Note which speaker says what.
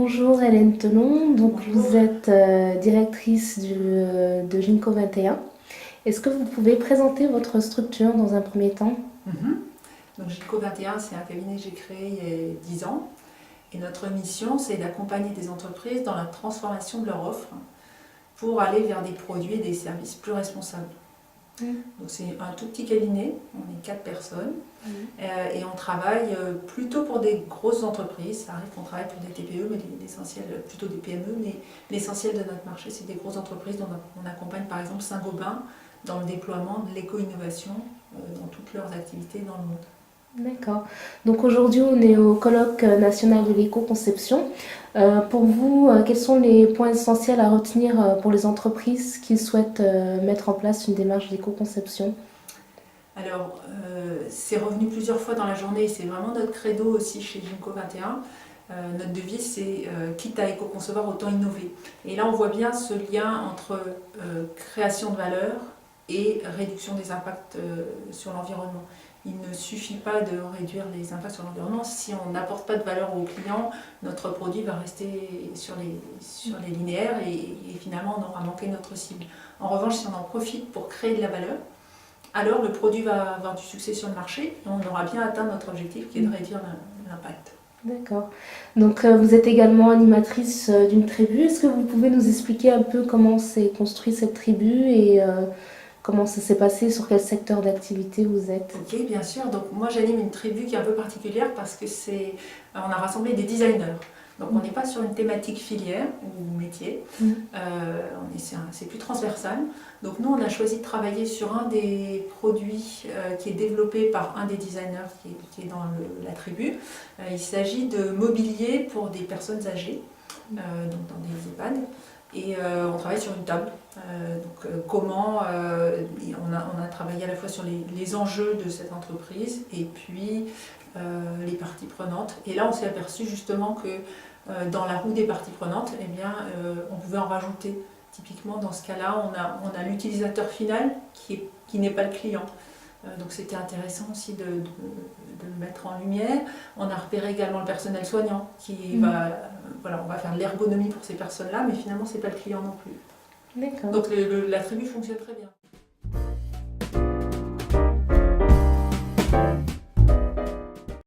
Speaker 1: Bonjour Hélène Tenon, donc
Speaker 2: Bonjour.
Speaker 1: vous êtes directrice de Ginkgo 21. Est-ce que vous pouvez présenter votre structure dans un premier temps?
Speaker 2: Donc Ginkgo 21, c'est un cabinet que j'ai créé il y a 10 ans. Et notre mission, c'est d'accompagner des entreprises dans la transformation de leur offre pour aller vers des produits et des services plus responsables. Donc c'est un tout petit cabinet, on est 4 personnes, et on travaille plutôt pour des grosses entreprises. Ça arrive qu'on travaille pour des TPE, mais l'essentiel, plutôt des PME, mais l'essentiel de notre marché, c'est des grosses entreprises dont on accompagne par exemple Saint-Gobain dans le déploiement de l'éco-innovation dans toutes leurs activités dans le monde.
Speaker 1: D'accord. Donc aujourd'hui on est au colloque national de l'éco-conception. Pour vous, quels sont les points essentiels à retenir pour les entreprises qui souhaitent mettre en place une démarche d'éco-conception?
Speaker 2: Alors, c'est revenu plusieurs fois dans la journée, c'est vraiment notre credo aussi chez Ginkgo 21. Notre devise, c'est quitte à éco-concevoir, autant innover. Et là, on voit bien ce lien entre création de valeur et réduction des impacts sur l'environnement. Il ne suffit pas de réduire les impacts sur l'environnement. Si on n'apporte pas de valeur aux clients, notre produit va rester sur les linéaires et finalement, on aura manqué notre cible. En revanche, si on en profite pour créer de la valeur, alors le produit va avoir du succès sur le marché et on aura bien atteint notre objectif qui est de réduire l'impact.
Speaker 1: D'accord. Donc vous êtes également animatrice d'une tribu. Est-ce que vous pouvez nous expliquer un peu comment s'est construite cette tribu et comment ça s'est passé, sur quel secteur d'activité vous êtes?
Speaker 2: Ok, bien sûr. Donc moi j'anime une tribu qui est un peu particulière parce que on a rassemblé des designers. Donc on n'est pas sur une thématique filière ou métier, c'est plus transversal. Donc nous on a choisi de travailler sur un des produits qui est développé par un des designers qui est dans la tribu. Il s'agit de mobilier pour des personnes âgées, donc dans des EHPAD. Et on travaille sur une table. Comment on a travaillé à la fois sur les enjeux de cette entreprise et puis les parties prenantes. Et là, on s'est aperçu justement que dans la roue des parties prenantes, eh bien, on pouvait en rajouter. Typiquement, dans ce cas-là, on a l'utilisateur final qui n'est pas le client. Donc c'était intéressant aussi de le mettre en lumière. On a repéré également le personnel soignant qui voilà, on va faire de l'ergonomie pour ces personnes-là, mais finalement c'est pas le client non plus.
Speaker 1: D'accord.
Speaker 2: Donc la tribu fonctionne très bien.